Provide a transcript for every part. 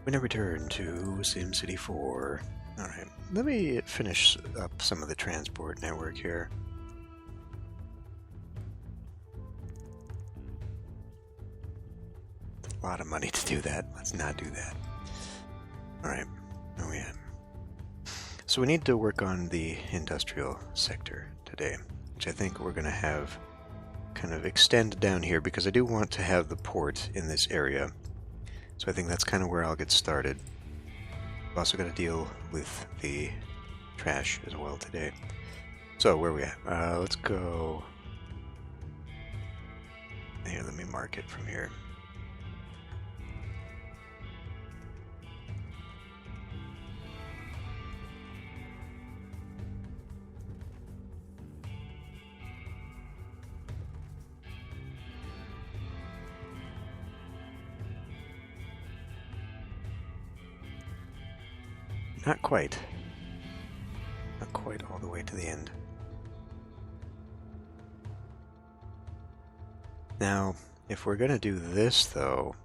When I return to SimCity 4. Alright, let me finish up some of the transport network here. A lot of money to do that. Let's not do that. Alright, where are we at? So we need to work on the industrial sector today, which I think we're going to have kind of extend down here because I do want to have the port in this area. So I think that's kind of where I'll get started. I've also got to deal with the trash as well today. So where are we at? Let's go here. Let me mark it from here. Not quite. Not quite all the way to the end. Now, if we're going to do this, though,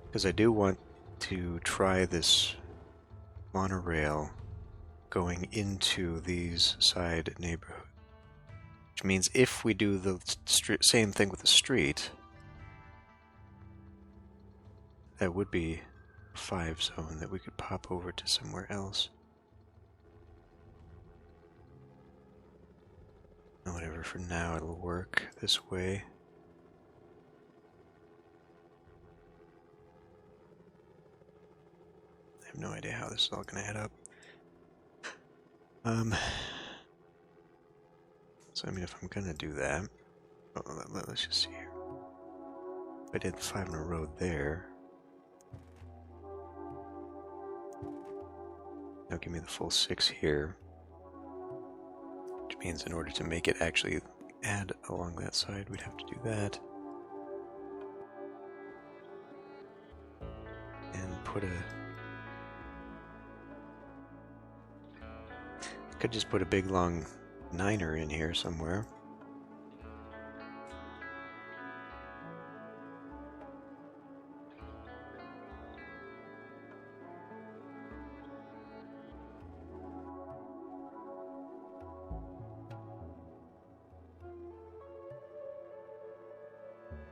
because I do want to try this monorail going into these side neighborhoods, which means if we do the same thing with the street, that would be 5 zone that we could pop over to somewhere else. Whatever, for now it'll work this way. I have no idea how this is all going to add up. So I mean, if I'm going to do that, let's just see here. If I did 5 in a row there, that'll give me the full 6 here. Which means in order to make it actually add along that side, we'd have to do that. And put a... could just put a big long 9er in here somewhere.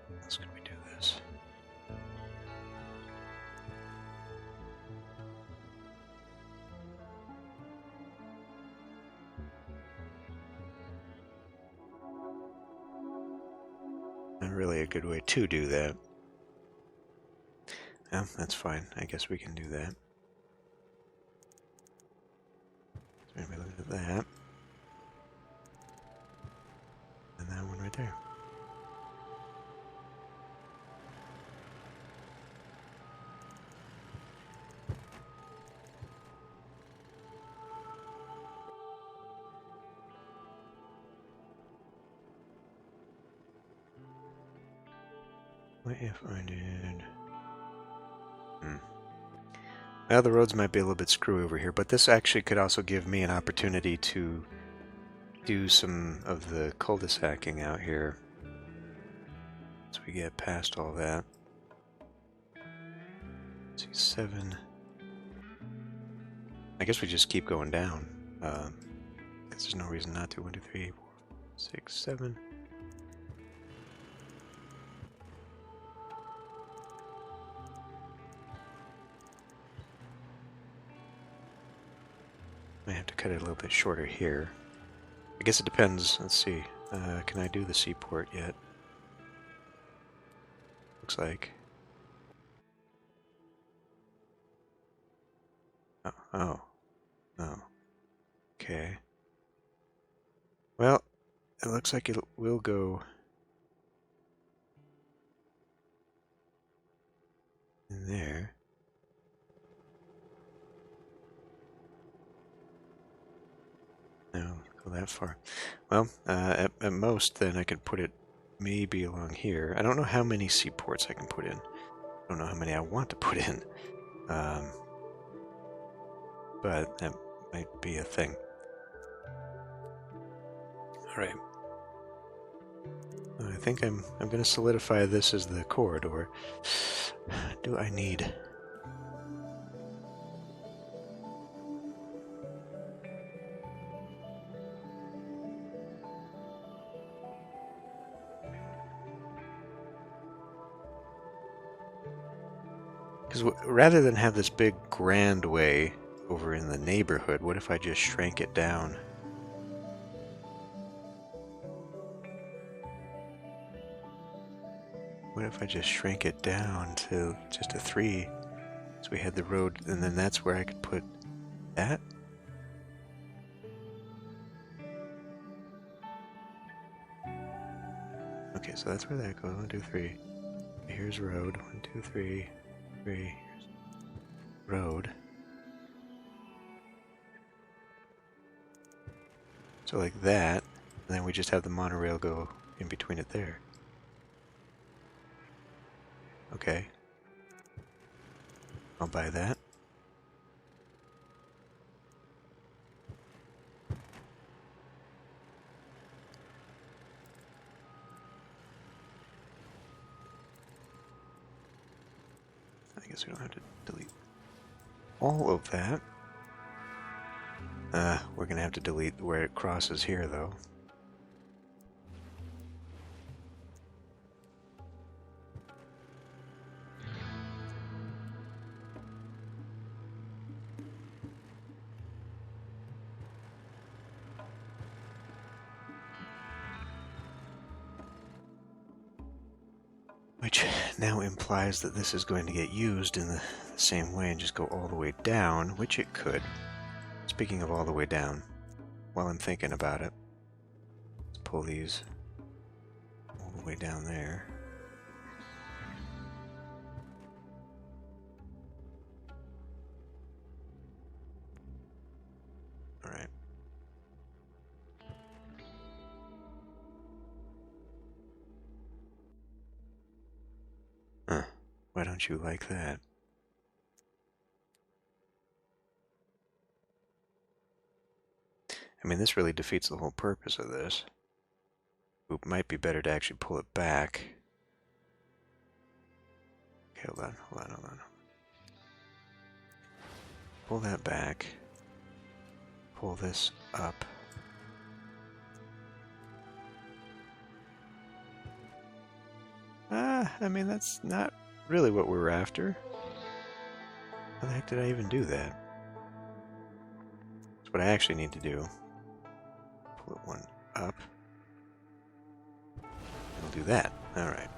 How else could we do this? Not really a good way to do that. Oh, that's fine. I guess we can do that. So maybe look at that. And that one right there. What if I did... Well, the roads might be a little bit screwy over here, but this actually could also give me an opportunity to do some of the cul-de-sacing out here. So we get past all that. Let's see, 7. I guess we just keep going down. Because there's no reason not to. 1, 2, 3, 4, 6, 7. I have to cut it a little bit shorter here. I guess it depends. Let's see. Can I do the seaport yet? Looks like. Oh. Okay. Well, it looks like it will go in there. No, go that far. Well, at most, then I could put it maybe along here. I don't know how many seaports I can put in. I don't know how many I want to put in. But that might be a thing. Alright. I think I'm going to solidify this as the corridor. Do I need... Because rather than have this big grand way over in the neighborhood, what if I just shrank it down? What if I just shrank it down to just a 3? So we had the road, and then that's where I could put that? Okay, so that's where that goes. 1, 2, 3. Here's road. 1, 2, 3. 3. Here's road. So like that, and then we just have the monorail go in between it there. Okay. I'll buy that. I guess we don't have to delete all of that. We're gonna have to delete where it crosses here, though. Which now implies that this is going to get used in the same way and just go all the way down, which it could. Speaking of all the way down, while I'm thinking about it, let's pull these all the way down there. Alright. Huh. Why don't you like that? I mean, this really defeats the whole purpose of this. It might be better to actually pull it back. Okay, hold on. Pull that back. Pull this up. I mean, that's not really what we were after. How the heck did I even do that? That's what I actually need to do. Pull it one up. I'll do that. Alright.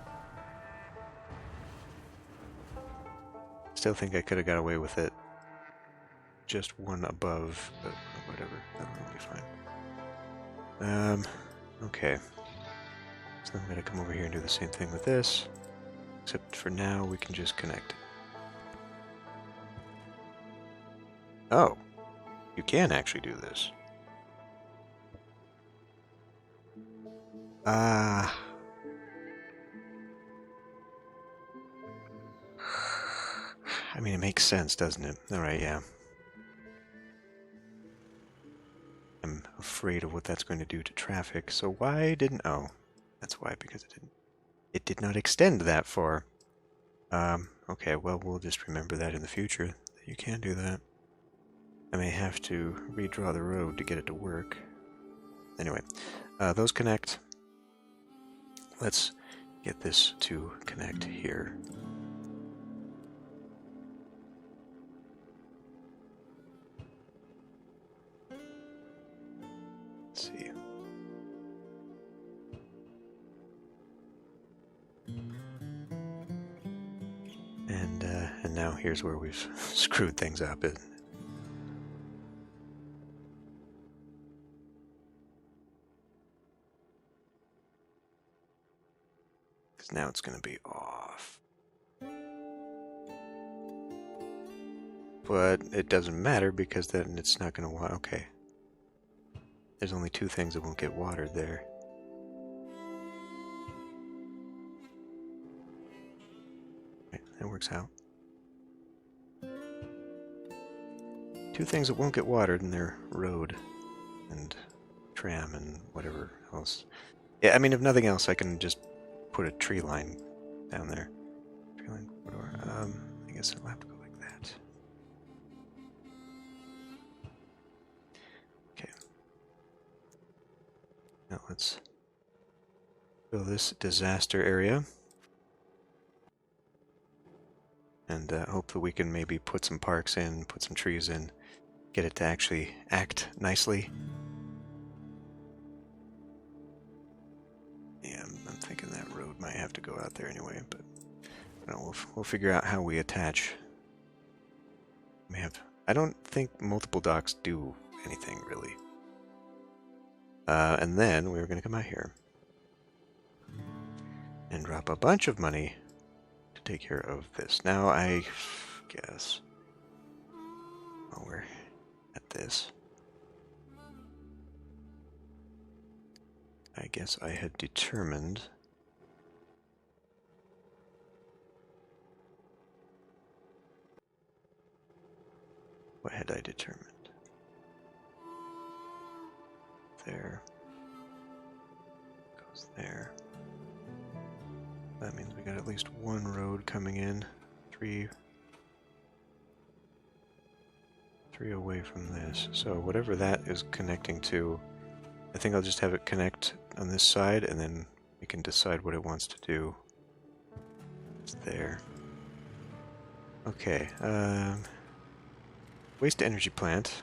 Still think I could have got away with it. Just one above, but whatever. That'll be fine. Okay. So I'm gonna come over here and do the same thing with this. Except for now, we can just connect. Oh. You can actually do this. I mean, it makes sense, doesn't it? Alright, yeah. I'm afraid of what that's going to do to traffic, so why didn't... Oh, that's why, because it did not extend that far. Okay, well, we'll just remember that in the future, that you can do that. I may have to redraw the road to get it to work. Anyway, those connect. Let's get this to connect here. Let's see. And now here's where we've screwed things up. Because now it's going to be off. But it doesn't matter because then it's not going to water. Okay. There's only 2 things that won't get watered there. Right, that works out. 2 things that won't get watered in their road and tram and whatever else. Yeah, I mean, if nothing else, I can just put a tree line down there. Tree line corridor. I guess it'll have to go like that. Okay. Now let's fill this disaster area. And hope that we can maybe put some parks in, put some trees in, get it to actually act nicely. Yeah, I'm thinking that road might have to go out there anyway, but we'll figure out how we attach. I don't think multiple docks do anything really. And then we're going to come out here and drop a bunch of money to take care of this. Now I guess while we're at this, I guess I had determined what had I determined? There goes there. That means we got at least one road coming in, three away from this. So whatever that is connecting to, I think I'll just have it connect on this side, and then we can decide what it wants to do. It's there. Okay. Waste energy plant.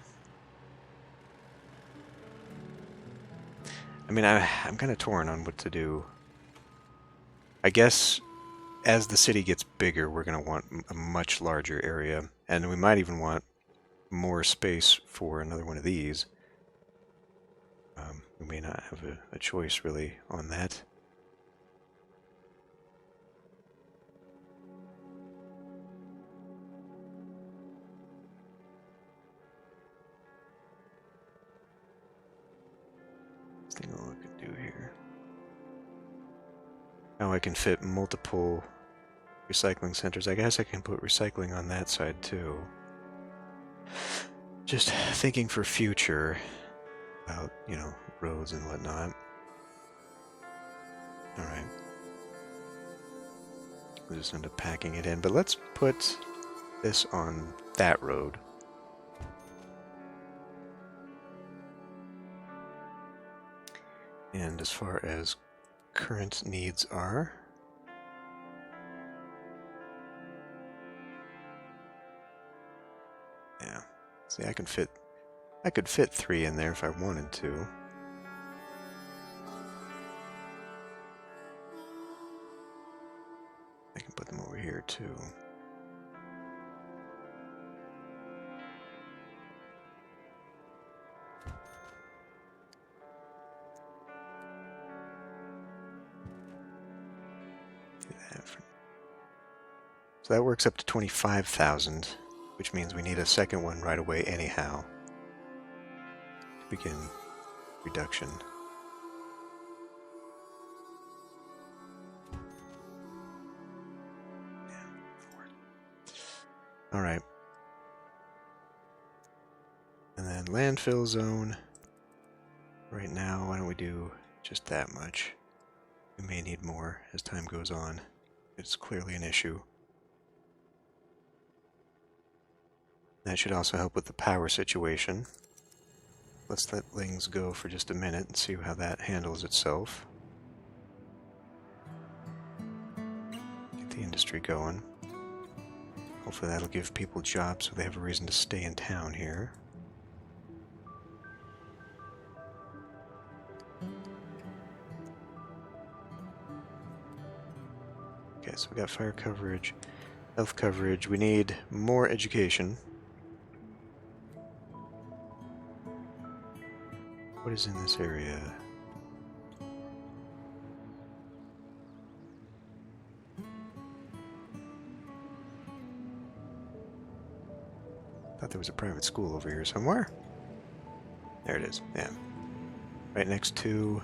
I mean, I'm kind of torn on what to do. I guess as the city gets bigger, we're going to want a much larger area, and we might even want more space for another one of these. We may not have a choice really on that. Let's think of what we could do here. Now I can fit multiple recycling centers. I guess I can put recycling on that side too. Just thinking for future about, you know, roads and whatnot. Alright. We'll just end up packing it in. But let's put this on that road. And as far as current needs are, yeah. See, I could fit 3 in there if I wanted to. I can put them over here too. So that works up to 25,000, which means we need a second one right away anyhow to begin reduction. All right. And then landfill zone. Right now, why don't we do just that much? We may need more as time goes on. It's clearly an issue. That should also help with the power situation. Let's let things go for just a minute and see how that handles itself. Get the industry going. Hopefully that'll give people jobs so they have a reason to stay in town here. Okay, so we got fire coverage, health coverage. We need more education. What is in this area? Thought there was a private school over here somewhere. There it is, yeah. Right next to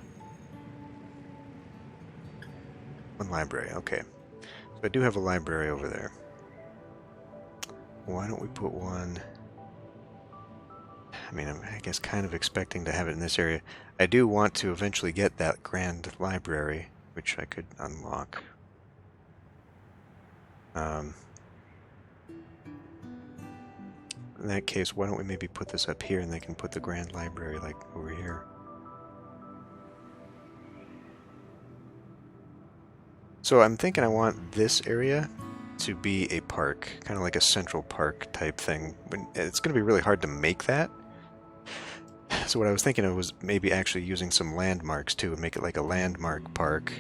one library, okay. So I do have a library over there. Why don't we put one... I mean, I guess kind of expecting to have it in this area. I do want to eventually get that grand library, which I could unlock. In that case, why don't we maybe put this up here and they can put the grand library like over here. So I'm thinking I want this area to be a park, kind of like a central park type thing. It's going to be really hard to make that. So what I was thinking of was maybe actually using some landmarks too, and make it like a landmark park,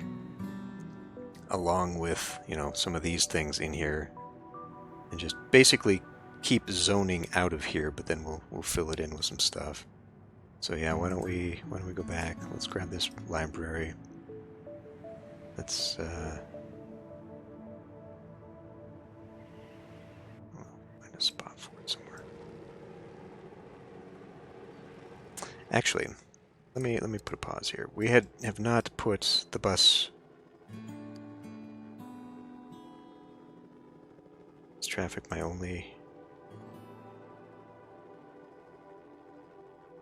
along with, you know, some of these things in here, and just basically keep zoning out of here, but then we'll fill it in with some stuff. So yeah, why don't we go back? Let's grab this library. Let's find a spot for it somewhere. Actually, let me put a pause here. We have not put the bus. Is traffic my only?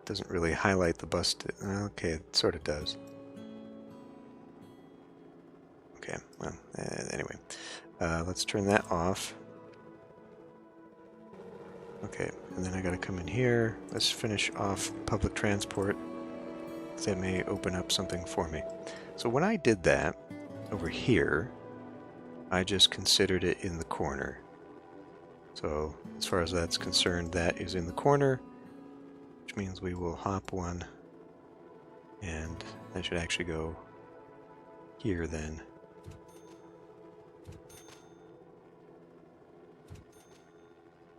Doesn't really highlight the bus. Okay, it sort of does. Okay, well, anyway, let's turn that off. Okay, and then I gotta come in here. Let's finish off public transport. That may open up something for me. So when I did that over here, I just considered it in the corner. So as far as that's concerned, that is in the corner, which means we will hop one, and that should actually go here then.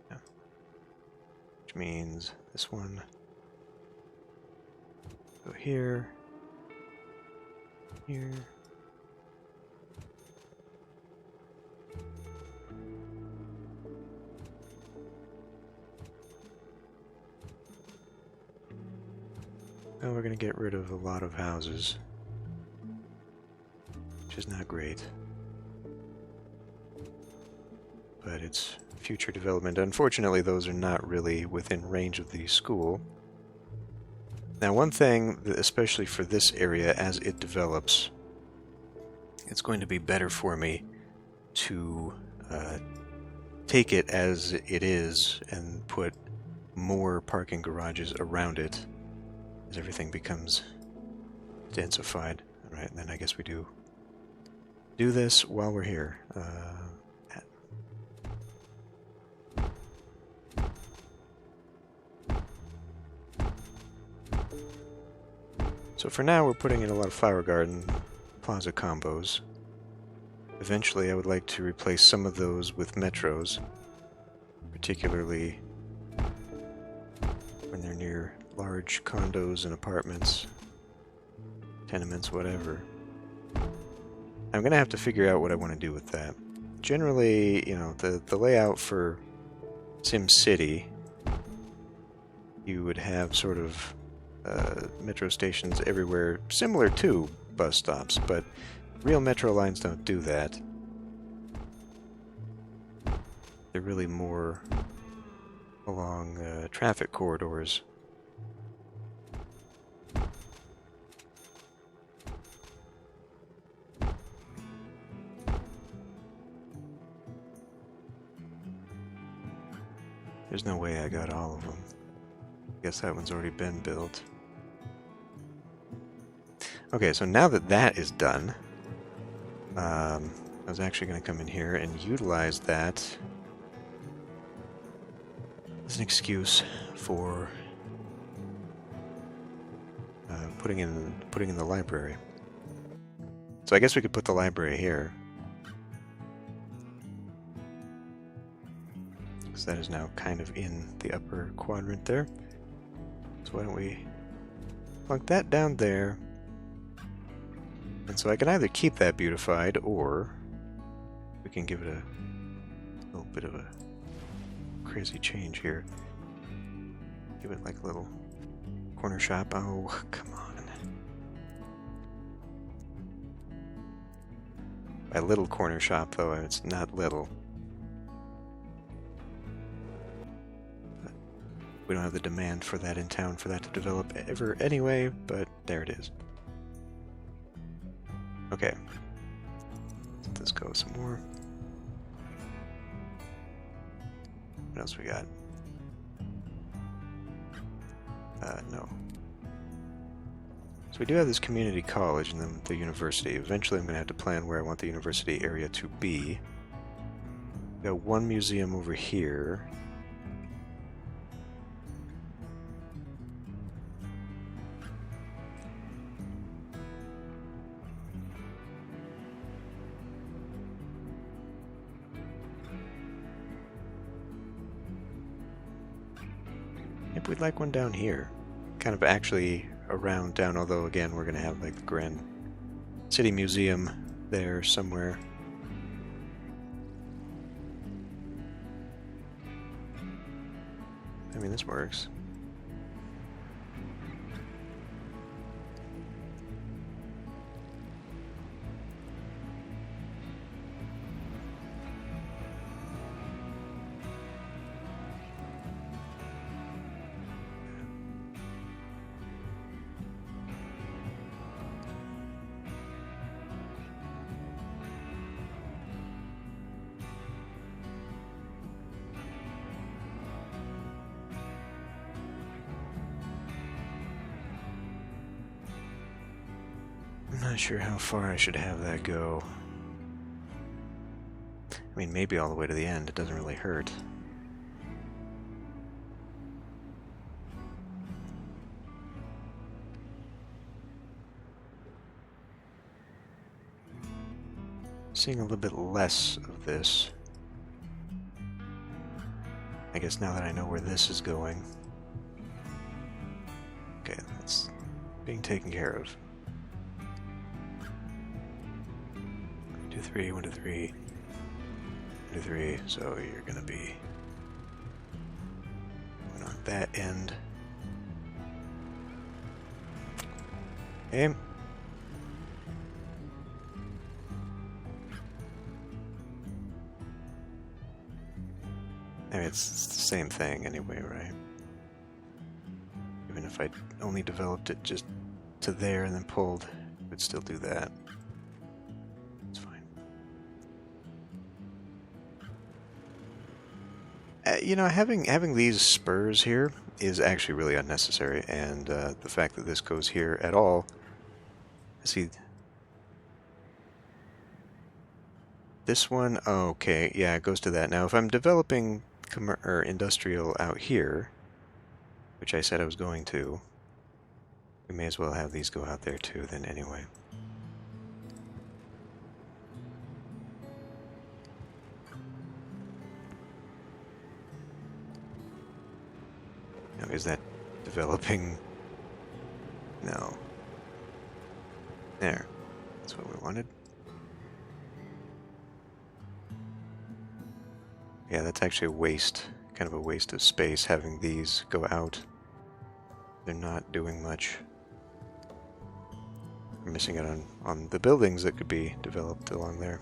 Yeah. Which means this one go here, here. Now we're going to get rid of a lot of houses, which is not great. But it's future development. Unfortunately, those are not really within range of the school. Now, one thing, especially for this area, as it develops, it's going to be better for me to take it as it is and put more parking garages around it as everything becomes densified. All right, and then I guess we do this while we're here. So for now, we're putting in a lot of flower garden plaza combos. Eventually, I would like to replace some of those with metros, particularly when they're near large condos and apartments, tenements, whatever. I'm going to have to figure out what I want to do with that. Generally, you know, the layout for SimCity, you would have sort of metro stations everywhere, similar to bus stops, but real metro lines don't do that. They're really more along traffic corridors. There's no way I got all of them. Guess that one's already been built. Okay, so now that that is done, I was actually going to come in here and utilize that as an excuse for putting in the library. So I guess we could put the library here, because that is now kind of in the upper quadrant there. So why don't we plunk that down there? And so I can either keep that beautified, or we can give it a little bit of a crazy change here. Give it like a little corner shop. Oh, come on. By little corner shop, though, it's not little. we don't have the demand for that in town for that to develop ever anyway, but there it is. Okay. Let this go some more. What else we got? No. So we do have this community college and then the university. Eventually I'm going to have to plan where I want the university area to be. We got one museum over here. Maybe we'd like one down here. Kind of actually around town, although again we're going to have like the Grand City Museum there somewhere. I mean, this works. I'm not sure how far I should have that go. I mean, maybe all the way to the end. It doesn't really hurt. Seeing a little bit less of this. I guess now that I know where this is going. Okay, that's being taken care of. 1, 2, 3, 1, 2, 3, 1, 2, 3. So you're gonna be going on that end. Okay. I mean, it's the same thing anyway, right? Even if I only developed it just to there and then pulled, it would still do that. It's fine. You know, having these spurs here is actually really unnecessary, and the fact that this goes here at all, see, this one, oh, okay, yeah, it goes to that. Now, if I'm developing or industrial out here, which I said I was going to, we may as well have these go out there too then anyway. Now, is that developing? No. There. That's what we wanted. Yeah, that's actually a waste, kind of a waste of space having these go out. They're not doing much. We're missing out on the buildings that could be developed along there.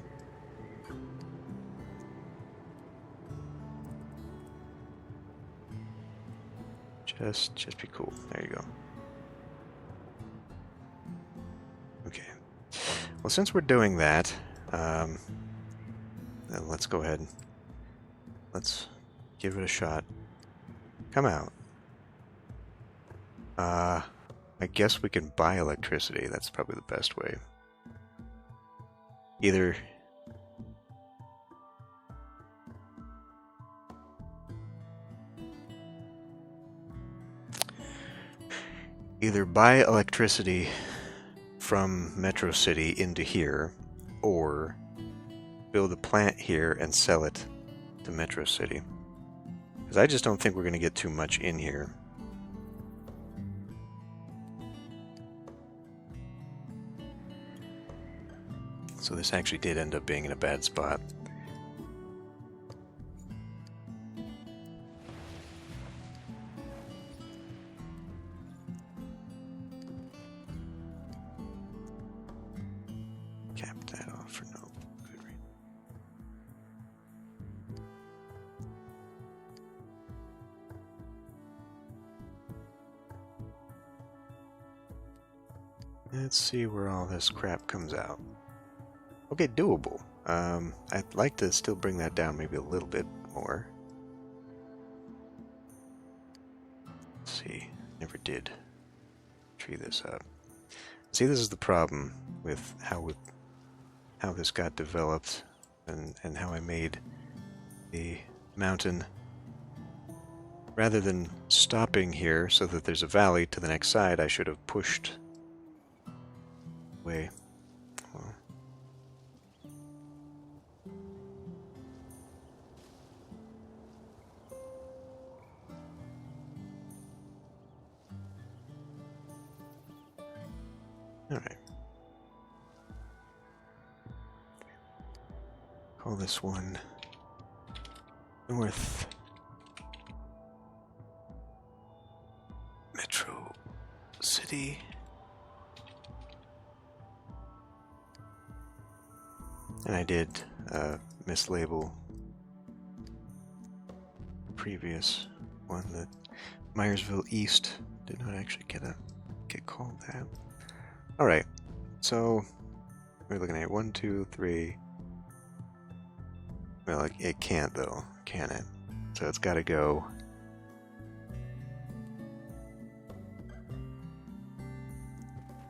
Just be cool. There you go. Okay. Well, since we're doing that, then let's go ahead. Let's give it a shot. Come out. I guess we can buy electricity. That's probably the best way. Either buy electricity from Metro City into here, or build a plant here and sell it to Metro City. Because I just don't think we're going to get too much in here. So this actually did end up being in a bad spot. Cap that off for no good reason. Let's see where all this crap comes out. Okay, doable. I'd like to still bring that down maybe a little bit more. Let's see. Never did tree this up. See, this is the problem with how this got developed and how I made the mountain. Rather than stopping here so that there's a valley to the next side, I should have pushed away. Well, all right. Call this one North Metro City. And I did mislabel the previous one, that Myersville East did not actually get called that. All right, so we're looking at 1, 2, 3. Well, it can't though, can it? So it's got to go.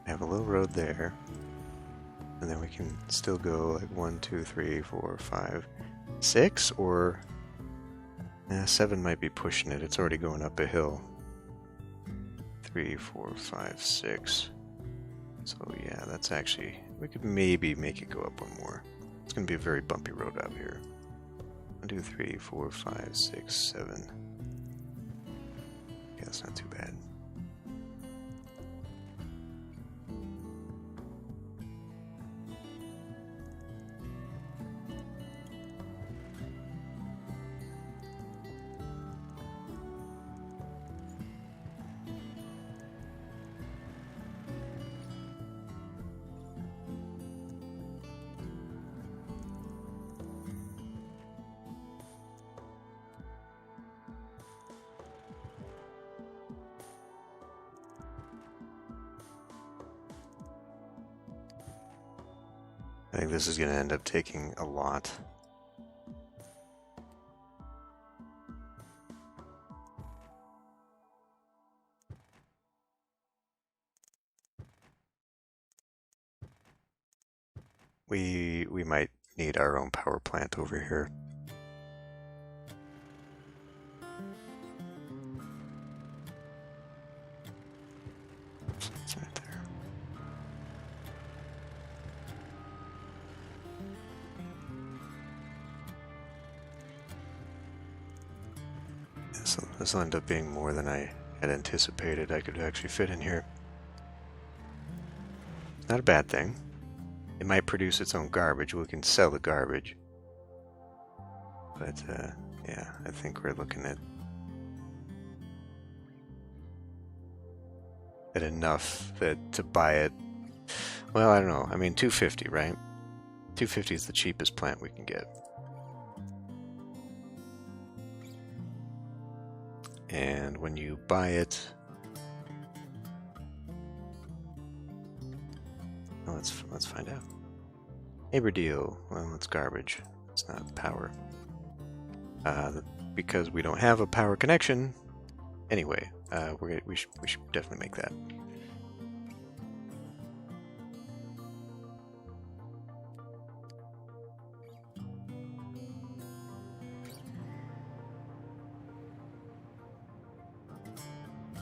Have a little road there, and then we can still go like 1, 2, 3, 4, 5, 6, or 7 might be pushing it. It's already going up a hill. 3, 4, 5, 6. So yeah, that's actually, we could maybe make it go up one more. It's going to be a very bumpy road out here. 1, 2, 3, 4, 5, 6, 7. Yeah, that's not too bad. I think this is going to end up taking a lot. We might need our own power plant over here. It's right there. This will end up being more than I had anticipated I could actually fit in here. Not a bad thing. It might produce its own garbage. We can sell the garbage. But, yeah, I think we're looking at enough that to buy it. Well, I don't know. I mean, 250, right? 250 is the cheapest plant we can get. And when you buy it, well, let's find out. Neighbor deal. Well, it's garbage. It's not power. Because we don't have a power connection. Anyway, we should definitely make that.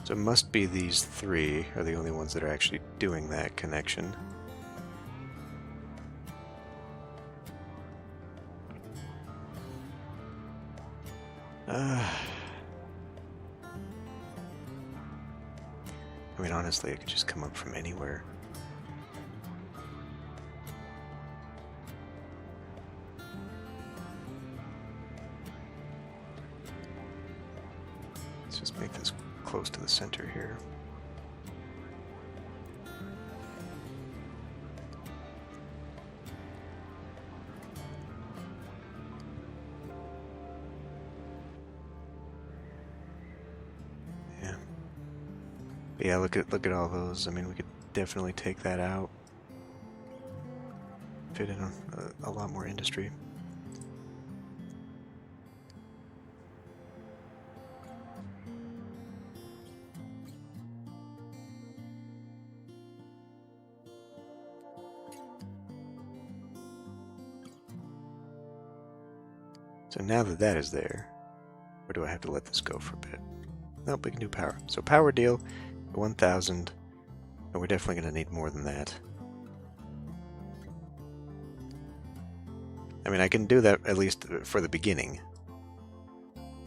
So it must be these 3 are the only ones that are actually doing that connection. I mean, honestly, it could just come up from anywhere. Let's just make this close to the center here. Yeah, look at all those. I mean, we could definitely take that out. Fit in a lot more industry. So now that that is there, or do I have to let this go for a bit? Nope, we can do power. So power deal, 1,000, and we're definitely going to need more than that. I mean, I can do that at least for the beginning.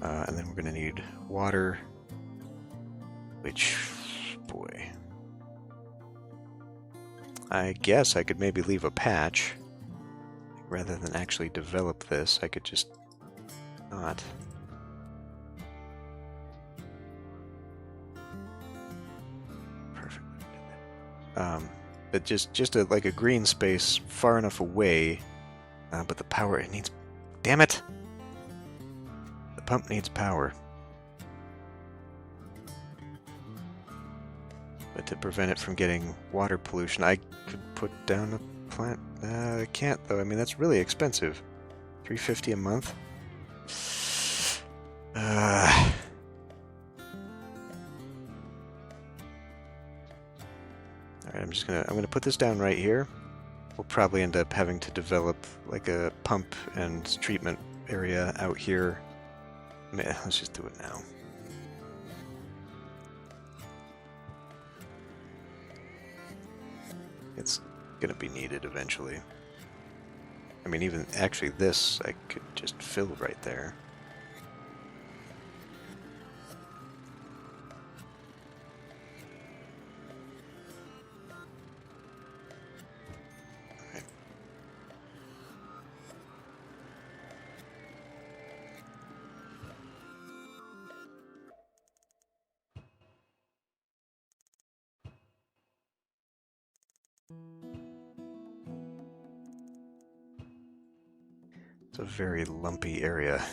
And then we're going to need water, which, boy. I guess I could maybe leave a patch. Rather than actually develop this, I could just not. Perfect. But just like a green space far enough away. But the power, it needs... Damn it! The pump needs power. But to prevent it from getting water pollution, I could put down a plant. I can't, though. I mean, that's really expensive. $350 a month? Alright, I'm gonna put this down right here. We'll probably end up having to develop like a pump and treatment area out here. Let's just do it now. It's gonna be needed eventually. I mean, even actually this I could just fill right there. It's a very lumpy area.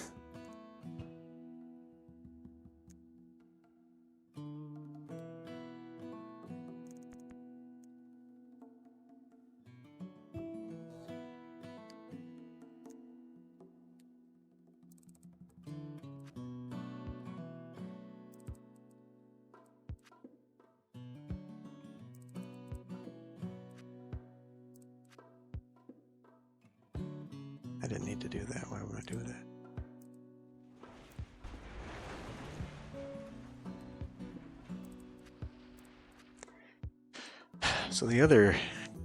I didn't need to do that. Why would I do that? So the other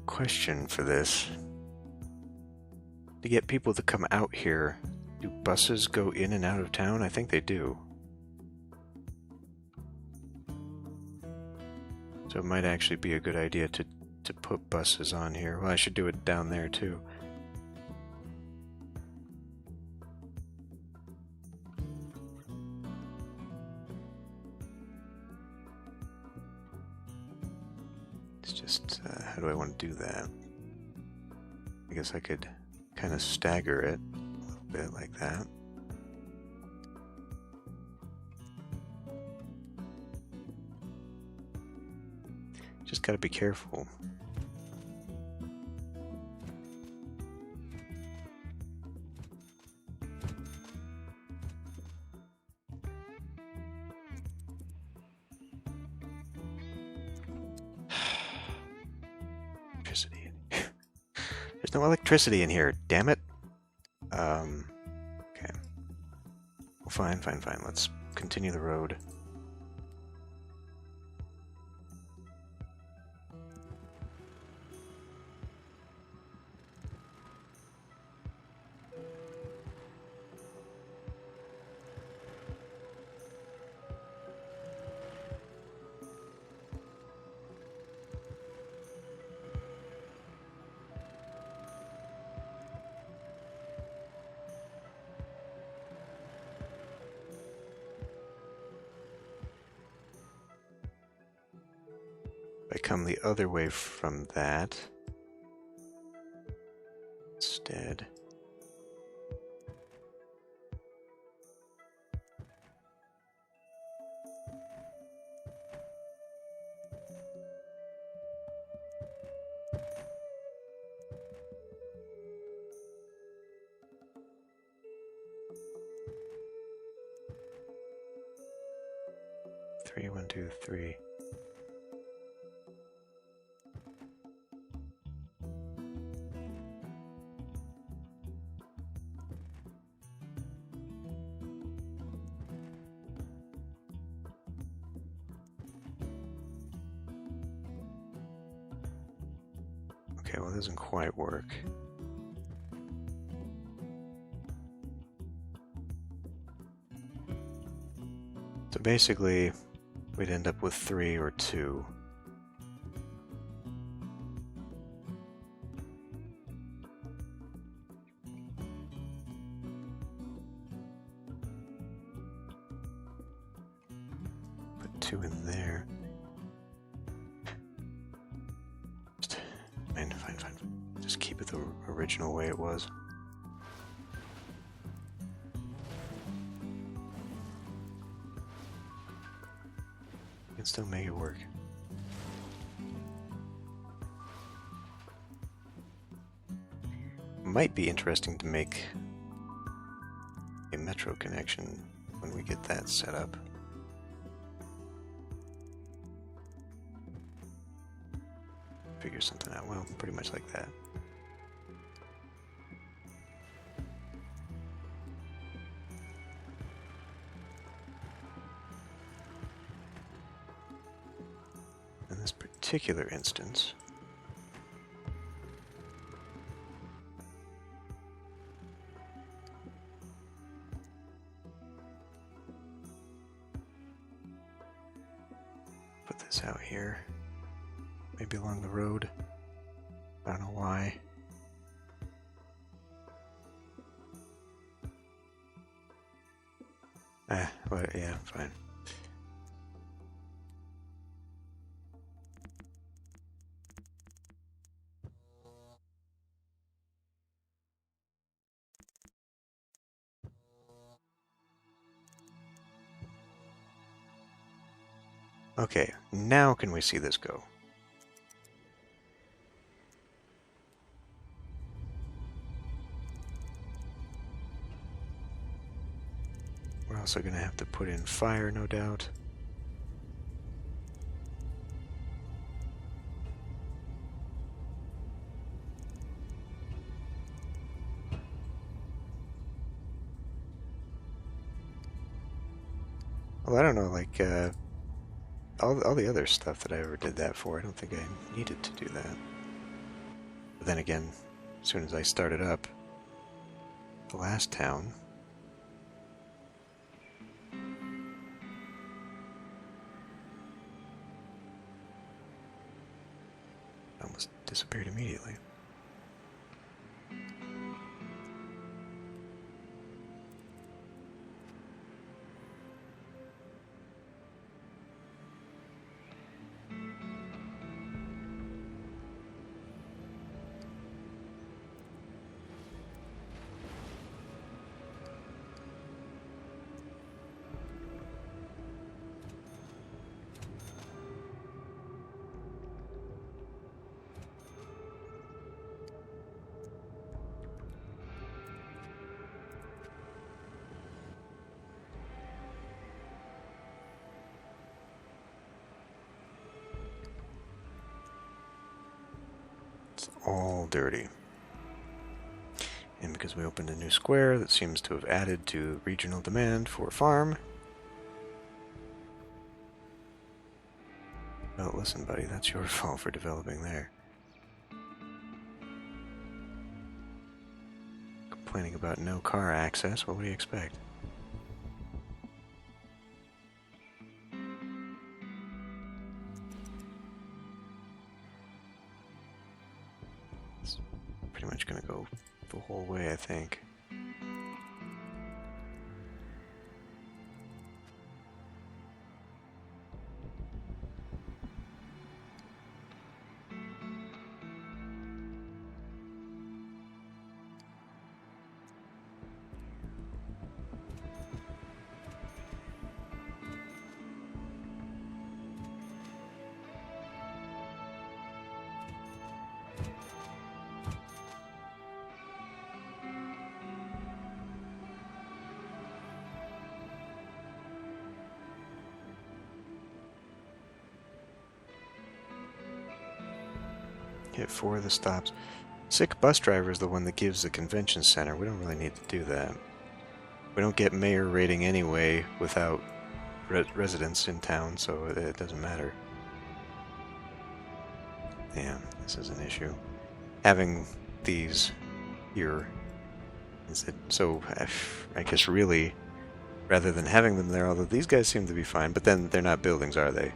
question for this, to get people to come out here, do buses go in and out of town? I think they do. So it might actually be a good idea to put buses on here. Well, I should do it down there too. It's just, how do I want to do that? I guess I could kind of stagger it a little bit like that. Just gotta be careful. Electricity. There's no electricity in here, damn it. Okay. Well, fine. Let's continue the road. I come the other way from that instead. 3, 1, 2, 3. Okay, well, it doesn't quite work. So basically, we'd end up with 3 or 2. Put 2 in there. Fine. Just keep it the original way it was. You can still make it work. Might be interesting to make a metro connection when we get that set up. Figure something out. Well, pretty much like that. In this particular instance, put this out here. Maybe along the road. I don't know why. Well, yeah, fine. Okay, now can we see this go? We're also going to have to put in fire, no doubt. Well, I don't know, like, all the other stuff that I ever did that for, I don't think I needed to do that. But then again, as soon as I started up the last town, it almost disappeared immediately. It's all dirty. And because we opened a new square that seems to have added to regional demand for farm. Oh, listen, buddy, that's your fault for developing there. Complaining about no car access, well, what do you expect? It's pretty much gonna go the whole way, I think. Hit 4 of the stops. Sick bus driver is the one that gives the convention center. We don't really need to do that. We don't get mayor rating anyway without residents in town, so it doesn't matter. Damn, this is an issue. Having these here is it, so I guess really, rather than having them there, although these guys seem to be fine, but then they're not buildings, are they?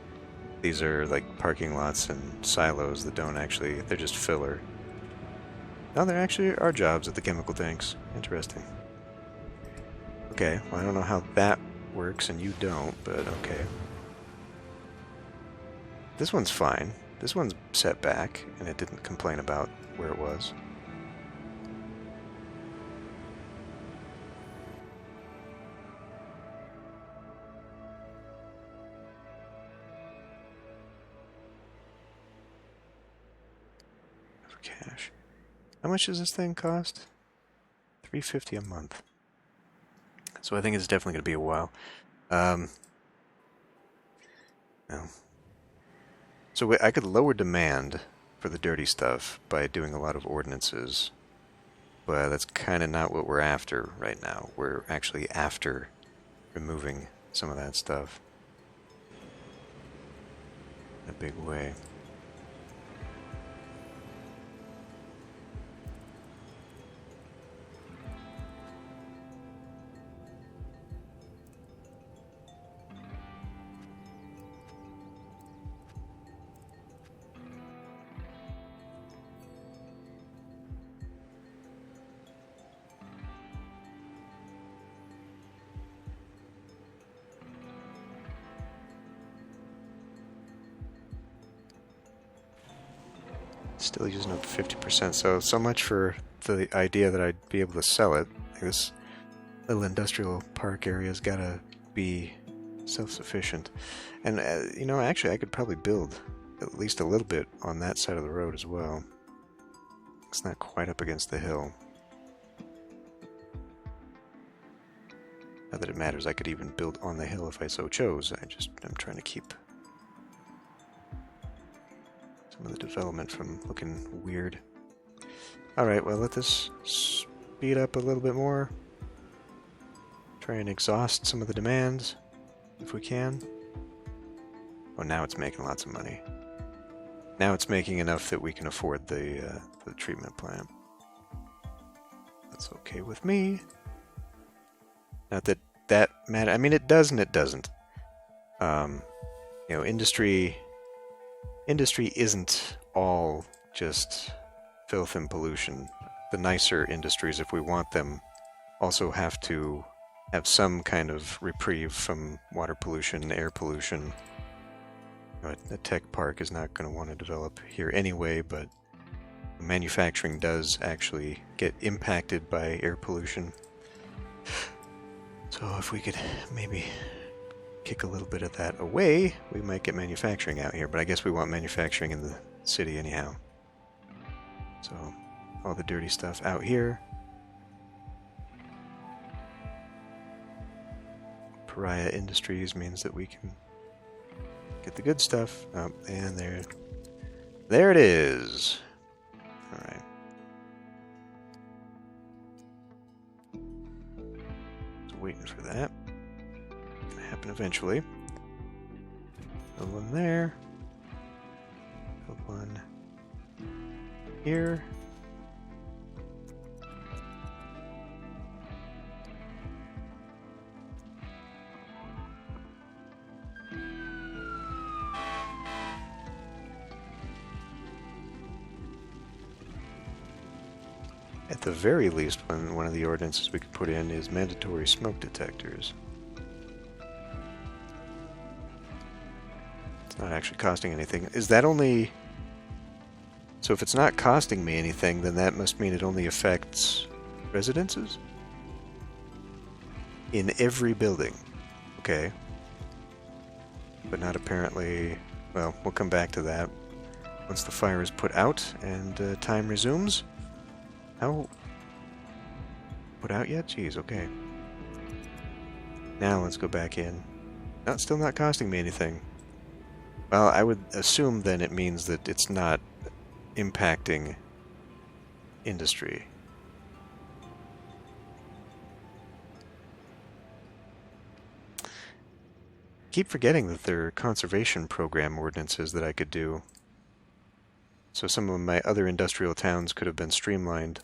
These are like parking lots and silos that don't actually, they're just filler. No, there actually are jobs at the chemical tanks. Interesting. Okay, well I don't know how that works and you don't, but okay. This one's fine. This one's set back, and it didn't complain about where it was. For cash. How much does this thing cost? $350 a month. So I think it's definitely going to be a while. No. So I could lower demand for the dirty stuff by doing a lot of ordinances, but that's kind of not what we're after right now. We're actually after removing some of that stuff in a big way. Still using up 50%, so much for the idea that I'd be able to sell it. Like this little industrial park area's gotta be self-sufficient. And, you know, actually I could probably build at least a little bit on that side of the road as well. It's not quite up against the hill. Not that it matters, I could even build on the hill if I so chose. I'm trying to keep some of the development from looking weird. Alright, well, let this speed up a little bit more. Try and exhaust some of the demands, if we can. Oh, now it's making lots of money. Now it's making enough that we can afford the treatment plant. That's okay with me. Not that that matters. I mean, it does and it doesn't. You know, industry isn't all just filth and pollution. The nicer industries, if we want them, also have to have some kind of reprieve from water pollution, air pollution. You know, a tech park is not going to want to develop here anyway, but manufacturing does actually get impacted by air pollution. So if we could maybe kick a little bit of that away, we might get manufacturing out here, but I guess we want manufacturing in the city anyhow. So all the dirty stuff out here. Pariah Industries means that we can get the good stuff. Oh, and there it is. All right. So waiting for that. Gonna happen eventually. Build one there. Build one here. At the very least, one of the ordinances we could put in is mandatory smoke detectors. It's not actually costing anything. Is that only... So if it's not costing me anything, then that must mean it only affects residences? In every building. Okay. But not apparently... Well, we'll come back to that once the fire is put out and time resumes. How? Put out yet? Jeez, okay. Now let's go back in. No, still not costing me anything. Well, I would assume then it means that it's not impacting industry. Keep forgetting that there are conservation program ordinances that I could do. So some of my other industrial towns could have been streamlined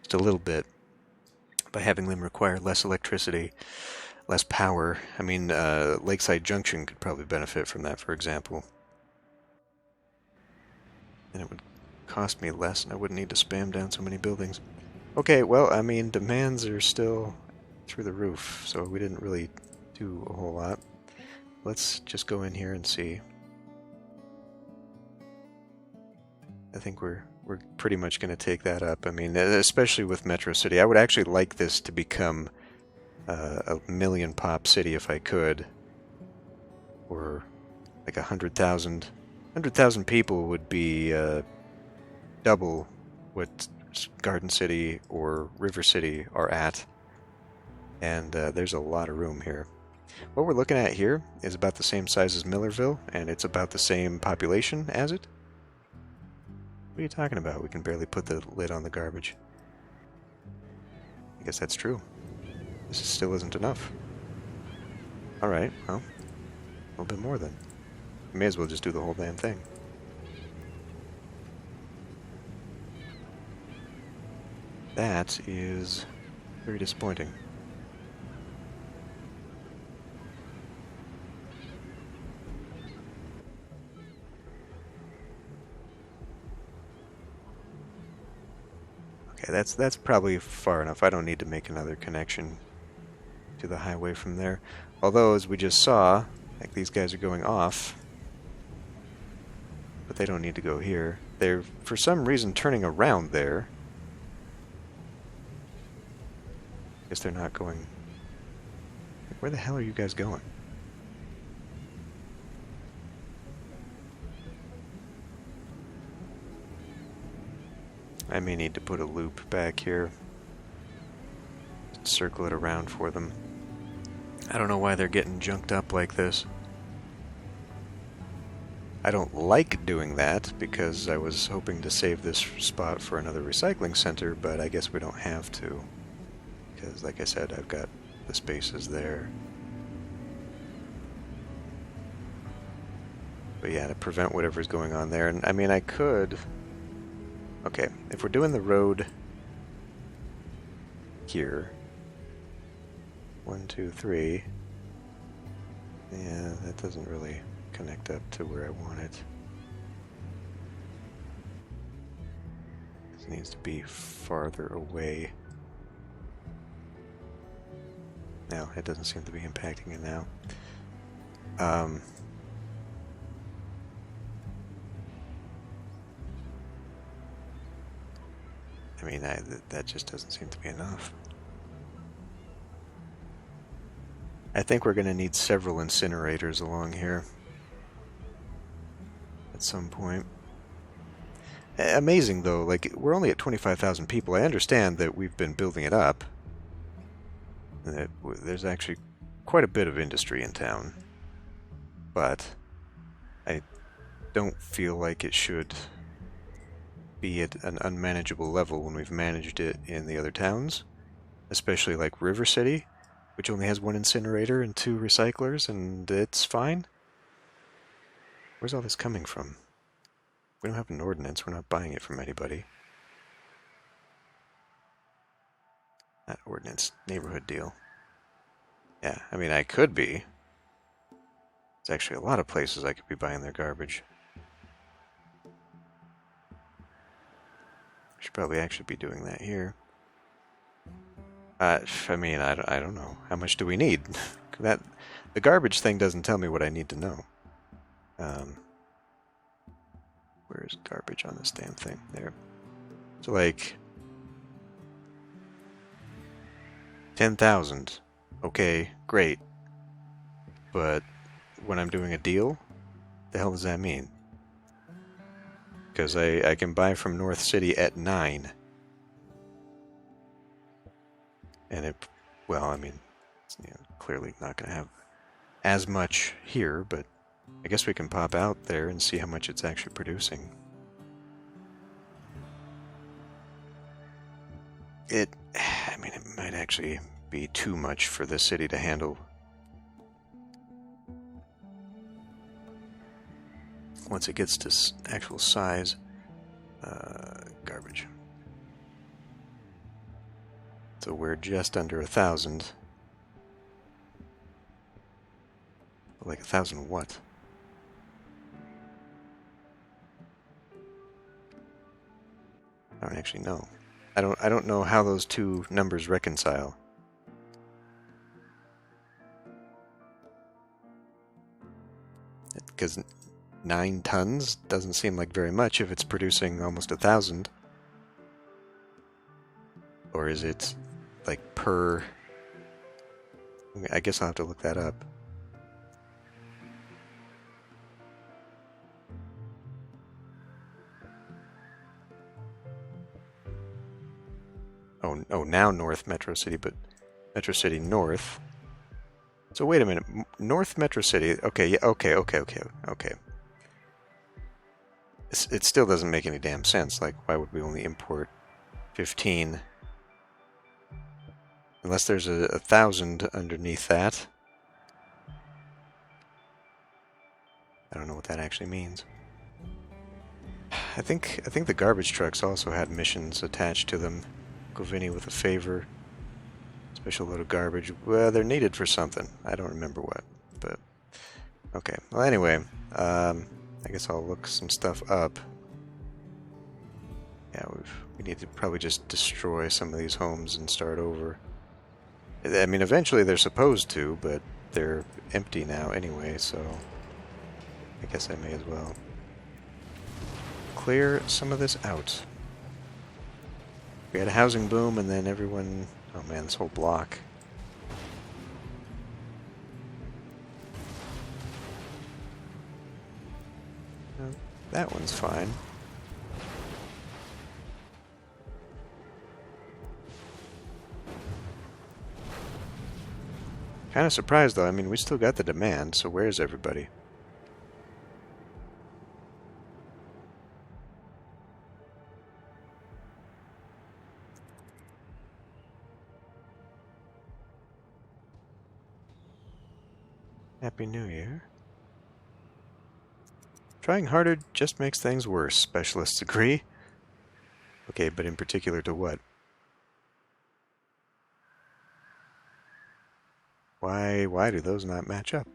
just a little bit by having them require less electricity, less power. I mean, Lakeside Junction could probably benefit from that, for example. And it would cost me less, and I wouldn't need to spam down so many buildings. Okay, well, I mean, demands are still through the roof, so we didn't really do a whole lot. Let's just go in here and see. I think we're pretty much going to take that up. I mean, especially with Metro City. I would actually like this to become a million pop city if I could. Or like 100,000. 100,000 people would be double what Garden City or River City are at. And there's a lot of room here. What we're looking at here is about the same size as Millerville, and it's about the same population as it. What are you talking about? We can barely put the lid on the garbage. I guess that's true. This still isn't enough. Alright, well, a little bit more then. We may as well just do the whole damn thing. That is very disappointing. Okay, that's probably far enough. I don't need to make another connection to the highway from there. Although, as we just saw, like these guys are going off, but they don't need to go here. They're, for some reason, turning around there. Guess they're not going... Where the hell are you guys going? I may need to put a loop back here. Circle it around for them. I don't know why they're getting junked up like this. I don't like doing that because I was hoping to save this spot for another recycling center, but I guess we don't have to. Because, like I said, I've got the spaces there. But yeah, to prevent whatever's going on there. And I mean, I could... Okay, if we're doing the road here, 1, 2, 3, yeah, that doesn't really connect up to where I want it. This needs to be farther away. No, it doesn't seem to be impacting it now. I mean, that just doesn't seem to be enough. I think we're going to need several incinerators along here at some point. Amazing, though. Like, we're only at 25,000 people. I understand that we've been building it up. That there's actually quite a bit of industry in town. But I don't feel like it should be at an unmanageable level when we've managed it in the other towns, especially like River City, which only has 1 incinerator and 2 recyclers, and it's fine. Where's all this coming from? We don't have an ordinance. We're not buying it from anybody. Not ordinance, neighborhood deal. Yeah, I mean, I could be. There's actually a lot of places I could be buying their garbage. Should probably actually be doing that here. I mean, I don't know. How much do we need? The garbage thing doesn't tell me what I need to know. Where's garbage on this damn thing? There. So, like... 10,000. Okay, great. But when I'm doing a deal, the hell does that mean? Because I can buy from North City at 9. And it, well, I mean, it's, you know, clearly not going to have as much here, but I guess we can pop out there and see how much it's actually producing. I mean, it might actually be too much for the city to handle. Once it gets to actual size, garbage. So we're just under 1,000. Like 1,000 what? I don't actually know. I don't know how those two numbers reconcile. Because 9 tons doesn't seem like very much if it's producing almost 1,000. Or is it like per... I guess I'll have to look that up. Oh, now North Metro City, but Metro City North. So wait a minute, North Metro City. Okay, yeah, okay. It still doesn't make any damn sense. Like, why would we only import 15? Unless there's a 1,000 underneath that. I don't know what that actually means. I think the garbage trucks also had missions attached to them. Go Vinny with a favor. Special load of garbage. Well, they're needed for something. I don't remember what, but okay. Well, anyway, I guess I'll look some stuff up. Yeah, we need to probably just destroy some of these homes and start over. I mean, eventually they're supposed to, but they're empty now anyway, so I guess I may as well clear some of this out. We had a housing boom, and then everyone... Oh man, this whole block. That one's fine. Kind of surprised though, I mean, we still got the demand, so where's everybody? Happy New Year. Trying harder just makes things worse, specialists agree. Okay, but in particular to what? Why do those not match up?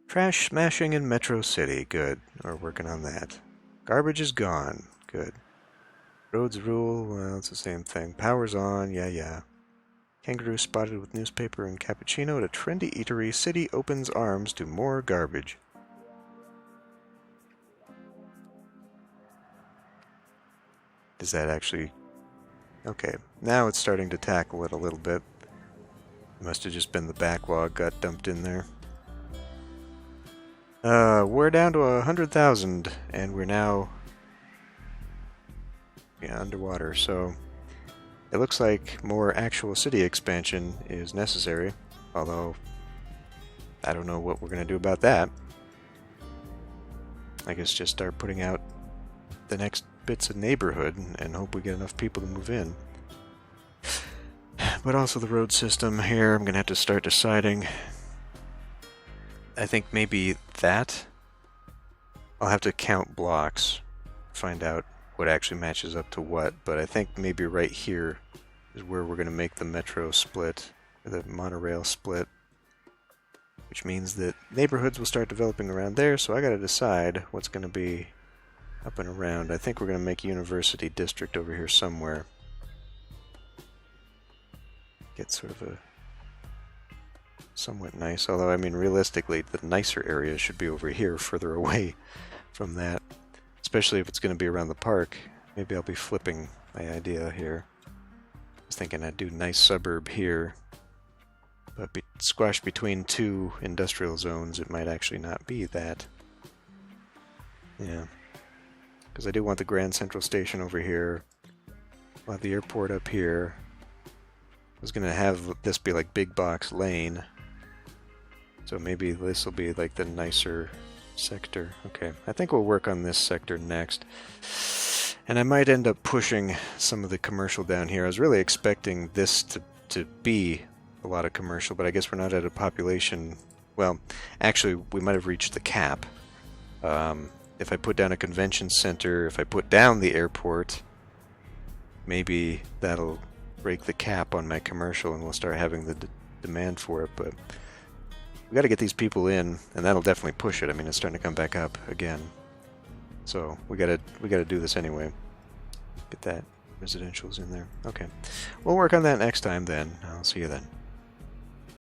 Trash smashing in Metro City, good. We're working on that. Garbage is gone, good. Roads rule, well, it's the same thing. Power's on, yeah. Kangaroo spotted with newspaper and cappuccino at a trendy eatery. City opens arms to more garbage. Does that actually... Okay, now it's starting to tackle it a little bit. It must have just been the backlog got dumped in there. We're down to 100,000, and we're now... Yeah, underwater, so... It looks like more actual city expansion is necessary, although I don't know what we're going to do about that. I guess just start putting out the next bits of neighborhood and hope we get enough people to move in. But also the road system here, I'm going to have to start deciding. I think maybe that. I'll have to count blocks, find out what actually matches up to what, but I think maybe right here is where we're going to make the metro split, or the monorail split, which means that neighborhoods will start developing around there, so I got to decide what's going to be up and around. I think we're going to make University District over here somewhere. Get sort of a somewhat nice, although I mean realistically the nicer area should be over here, further away from that. Especially if it's going to be around the park. Maybe I'll be flipping my idea here. I was thinking I'd do nice suburb here, but squashed between two industrial zones, it might actually not be that. Yeah. Because I do want the Grand Central Station over here. I'll have the airport up here. I was going to have this be like Big Box Lane. So maybe this will be like the nicer sector. Okay, I think we'll work on this sector next. And I might end up pushing some of the commercial down here. I was really expecting this to be a lot of commercial, but I guess we're not at a population. Well, actually, we might have reached the cap. If I put down a convention center, if I put down the airport, maybe that'll break the cap on my commercial and we'll start having the demand for it. But we got to get these people in, and that'll definitely push it. I mean, it's starting to come back up again. So we gotta do this anyway. Get that residentials in there. Okay. We'll work on that next time then. I'll see you then.